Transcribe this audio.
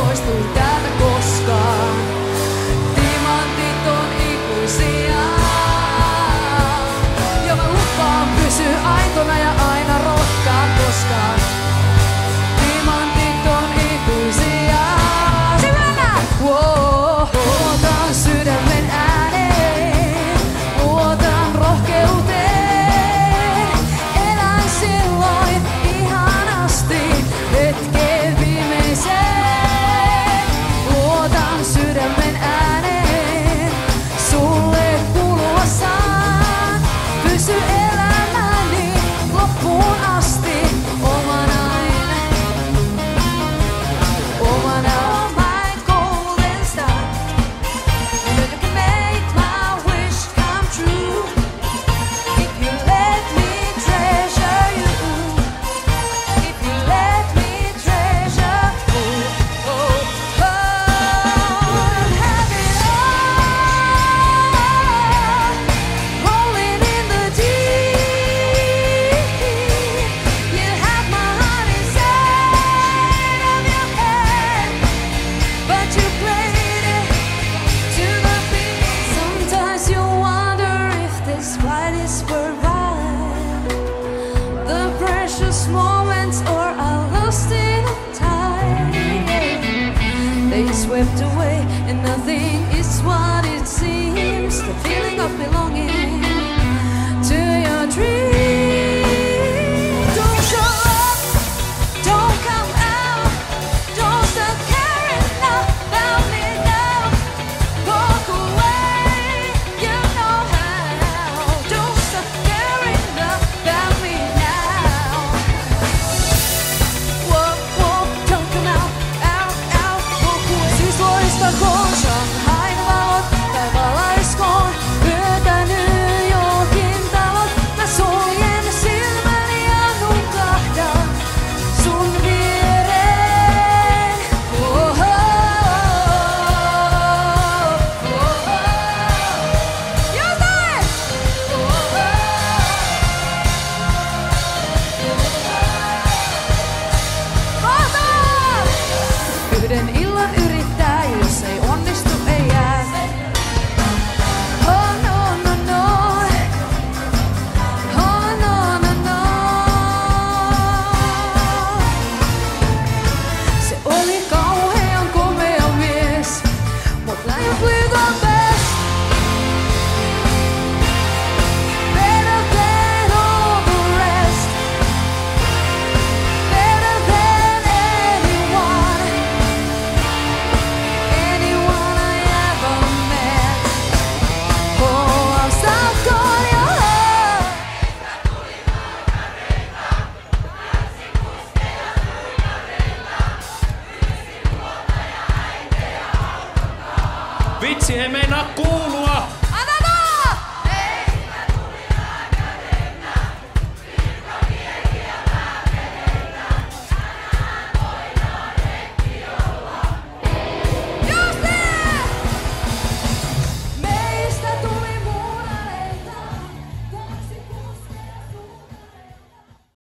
poistu täältä koskaan. Timantit on ikuisia. Ja mä lupaan pysyä aitona ja aina rohkaan koskaan. Timantit on ikuisia. Luotan sydämen ääneen, luotan rohkeuteen. Elän silloin ihanasti hetkeen viimeiseen. Luotan sydämen ääneen, sulle kuulua saan. Pysy elämäni loppuun asti omanain, omana. Moments or I lost in time. They swept away and nothing is what it seems. The feeling of belonging to your dream. Don't show up, don't come out, don't start caring about me now. Walk away, you know how. Don't start caring about me now. Voistakoon Shanghain valot tai valaiskoon yötä New Yorkin talot. Mä suljen silmäni ja nukahdan sun viereen. Jotain! Mahtavaa! Yhden illan yrittää, jos ei onnistu, ei jää. Oh no no no, oh no no no. Se oli kauhean komea mies, mut lähin flygon best. Better than all the rest, better than anyone. Anyone I ever met. Oh, I'm stuck on your heart. Vitsi ei meinaa kuulua!